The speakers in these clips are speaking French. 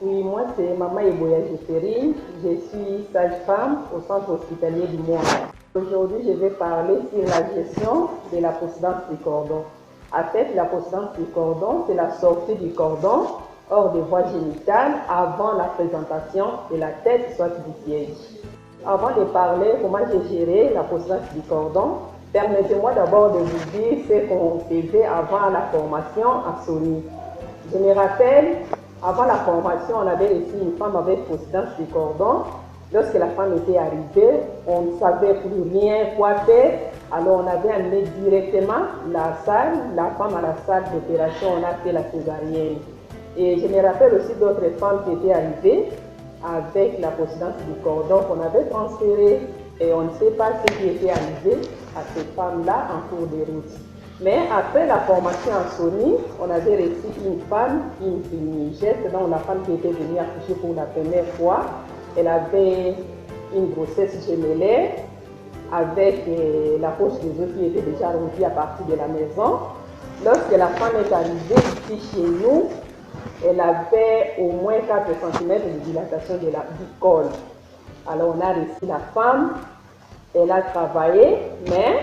Oui, moi c'est Maman Eboya Jeffery, je suis sage-femme au centre hospitalier du Monde. Aujourd'hui, je vais parler sur la gestion de la possidence du cordon. En fait, la possidence du cordon, c'est la sortie du cordon hors des voies génitales avant la présentation de la tête, soit du siège. Avant de parler comment j'ai géré la possidence du cordon, permettez-moi d'abord de vous dire ce qu'on faisait avant la formation à Sony. Je me rappelle, avant la formation, on avait reçu une femme avec possidence du cordon. Lorsque la femme était arrivée, on ne savait plus rien quoi faire. Alors on avait amené directement la femme à la salle d'opération, on a fait la césarienne. Et je me rappelle aussi d'autres femmes qui étaient arrivées avec la possidence du cordon qu'on avait transférée. Et on ne sait pas ce qui était arrivé à ces femmes-là en cours de route. Mais après la formation en Sony, on avait reçu une femme, une geste, donc la femme qui était venue accoucher pour la première fois. Elle avait une grossesse gémellaire avec la poche des œufs qui était déjà remplie à partir de la maison. Lorsque la femme est arrivée ici chez nous, elle avait au moins 4 cm de dilatation du col. Alors on a reçu la femme, elle a travaillé, mais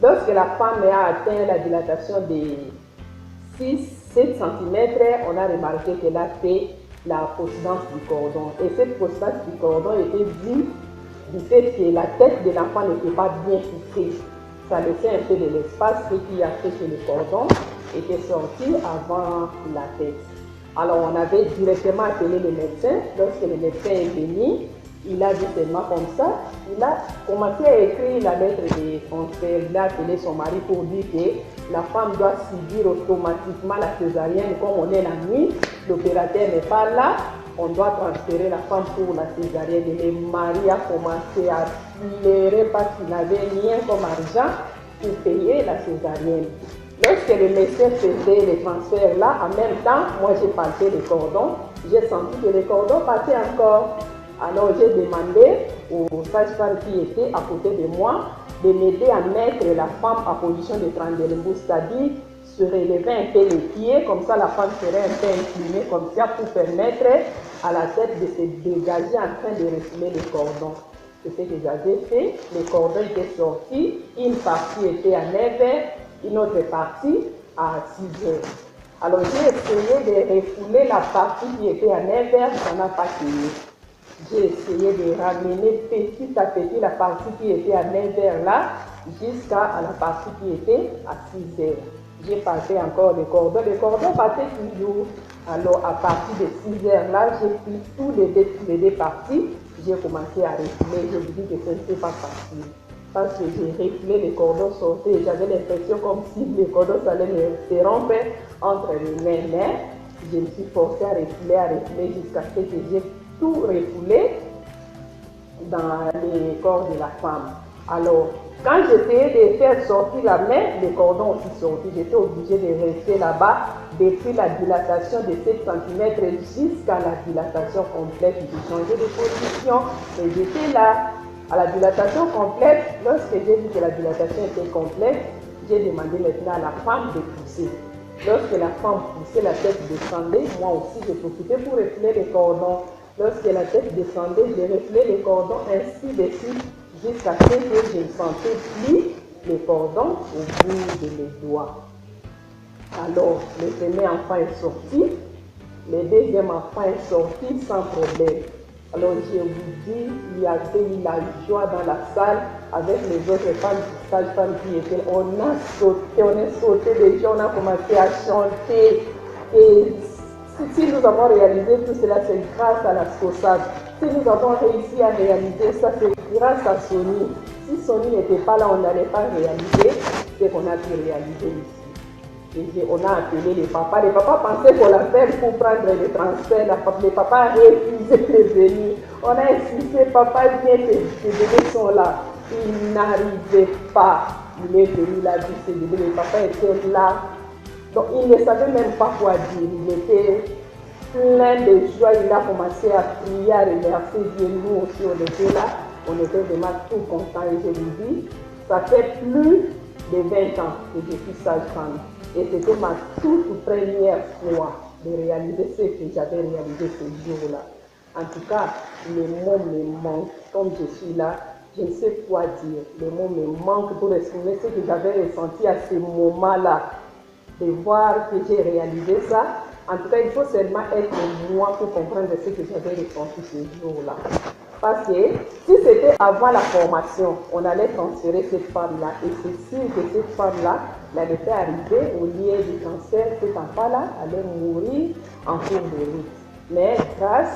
lorsque la femme a atteint la dilatation de 6-7 cm, on a remarqué qu'elle a fait la possidence du cordon. Et cette possidence du cordon était due du fait que la tête de l'enfant n'était pas bien fixée. Ça laissait un peu de l'espace, ce qui a fait que le cordon était sorti avant la tête. Alors on avait directement appelé le médecin. Lorsque le médecin est venu, il a dit seulement comme ça, il a commencé à écrire la lettre de transfert. Il a appelé son mari pour dire que la femme doit subir automatiquement la césarienne. Comme on est la nuit, l'opérateur n'est pas là, on doit transférer la femme pour la césarienne. Et le mari a commencé à pleurer parce qu'il n'avait rien comme argent pour payer la césarienne. Lorsque le médecin faisait les transferts là, en même temps, moi j'ai palpé les cordons, j'ai senti que les cordons passaient encore. Alors j'ai demandé aux sages-femmes qui étaient à côté de moi de m'aider à mettre la femme en position de Trendelenbourg, c'est-à-dire se relever un peu les pieds, comme ça la femme serait un peu inclinée comme ça pour permettre à la tête de se dégager en train de refouler les cordons. C'est ce que j'avais fait, les cordons étaient sortis, une partie était à 9h, une autre partie à 6h. Alors j'ai essayé de refouler la partie qui était à 9h, ça n'a pas tenu. J'ai essayé de ramener petit à petit la partie qui était à 9h là jusqu'à la partie qui était à 6h. J'ai passé encore les cordons passaient toujours. Alors à partir de 6h là, j'ai pris tous les deux parties, j'ai commencé à refouler. Je me dis que ce n'était pas facile. Parce que j'ai refulé, les cordons sortaient, j'avais l'impression comme si les cordons allaient me rompre entre les mains. Mais je me suis forcée à refuler jusqu'à ce que j'ai tout refoulé dans le corps de la femme. Alors, quand j'essayais de faire sortir la main, les cordons aussi sortis. J'étais obligée de rester là-bas depuis la dilatation de 7 cm jusqu'à la dilatation complète. J'ai changé de position et j'étais là. À la dilatation complète, lorsque j'ai vu que la dilatation était complète, j'ai demandé maintenant à la femme de pousser. Lorsque la femme poussait, la tête descendait, moi aussi j'ai profité pour refouler les cordons. Lorsque la tête descendait, j'ai refulé les cordons ainsi de suite jusqu'à ce que je ne sentais plus les cordons au bout de mes doigts. Alors, le premier enfant est sorti, le deuxième enfant est sorti sans problème. Alors, je vous dis, il y avait eu la joie dans la salle avec les autres sages-femmes qui étaient. On a sauté déjà, on a commencé à chanter. Et si nous avons réalisé tout cela, c'est grâce à la SCOSAD. Si nous avons réussi à réaliser ça, c'est grâce à Sony. Si Sony n'était pas là, on n'allait pas réaliser ce qu'on a pu réaliser ici. Et on a appelé les papas. Les papas pensaient qu'on l'appelle pour prendre le transfert. Les papas refusaient de venir. On a insisté, papa vient, tes bébés sont là. Il n'arrivait pas. Il est venu là, ses bébés. Les papas étaient là. Donc il ne savait même pas quoi dire. Il était plein de joie. Il a commencé à prier, à remercier Dieu. Nous aussi, on était là. On était vraiment tout contents. Et je lui dis, ça fait plus de 20 ans que je suis sage-femme. Et c'était ma toute première fois de réaliser ce que j'avais réalisé ce jour-là. En tout cas, les mots me manquent. Comme je suis là, je ne sais quoi dire. Les mots me manquent pour exprimer ce que j'avais ressenti à ce moment-là. De voir que j'ai réalisé ça. En tout cas, il faut seulement être moi pour comprendre ce que j'avais ressenti ce jour-là. Parce que si c'était avant la formation, on allait transférer cette femme-là. Et c'est sûr que cette femme-là, elle était arrivée au lieu du cancer, cet enfant-là allait mourir en cours de route. Mais grâce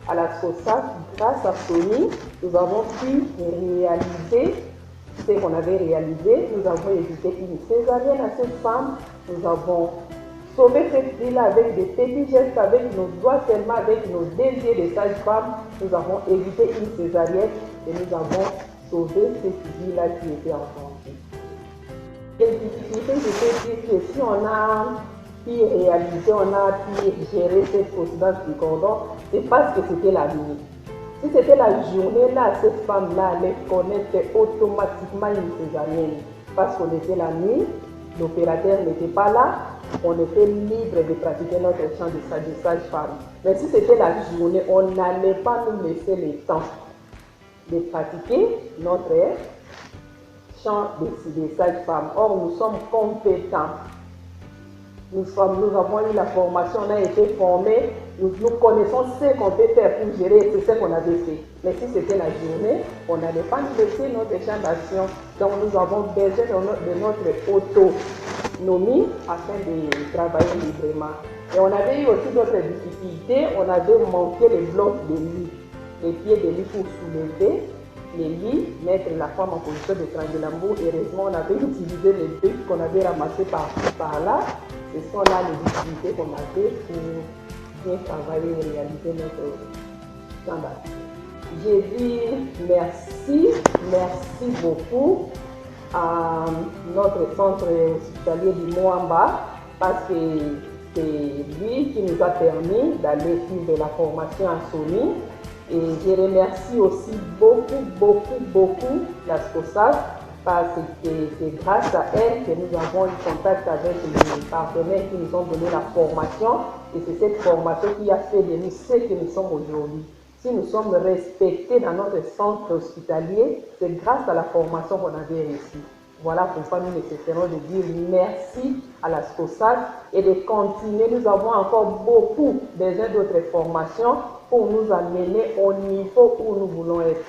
à la SOSAF, grâce à Sony, nous avons pu réaliser ce qu'on avait réalisé. Nous avons évité une césarienne à cette femme. Nous avons sauvé cette vie-là avec des petits gestes, avec nos doigts seulement, avec nos désirs de sage-femme. Nous avons évité une césarienne et nous avons sauvé cette vie-là qui était en danger. Les difficultés, je peux dire que si on a pu réaliser, on a pu gérer cette procédure du cordon, c'est parce que c'était la nuit. Si c'était la journée, là, cette femme-là allait connaître automatiquement une césarienne. Parce qu'on était la nuit, l'opérateur n'était pas là, on était libre de pratiquer notre champ de sage-femme. Mais si c'était la journée, on n'allait pas nous laisser le temps de pratiquer notre champ de sage-femme. Or, nous sommes compétents. Nous avons eu la formation, on a été formés, nous connaissons ce qu'on peut faire pour gérer, c'est ce qu'on avait fait. Mais si c'était la journée, on n'allait pas nous laisser notre champ d'action. Donc nous avons besoin de notre autonomie afin de travailler librement. Et on avait eu aussi d'autres difficultés, on avait manqué les blocs de lit, les pieds de lit pour soulever les lits, mettre la femme en position de triangle. Heureusement, on avait utilisé les briques qu'on avait ramassées par là. Ce sont là les difficultés qu'on avait pour bien travailler et réaliser notre standard. J'ai dit merci beaucoup à notre centre hospitalier du Moamba parce que c'est lui qui nous a permis d'aller suivre la formation à Sony. Et je remercie aussi beaucoup la SOSAF parce que c'est grâce à elle que nous avons eu contact avec les partenaires qui nous ont donné la formation. Et c'est cette formation qui a fait de nous ce que nous sommes aujourd'hui. Si nous sommes respectés dans notre centre hospitalier, c'est grâce à la formation qu'on avait reçue. Voilà pourquoi nous nécessitons de dire merci à la SOSAF et de continuer. Nous avons encore beaucoup besoin d'autres formations pour nous amener au niveau où nous voulons être.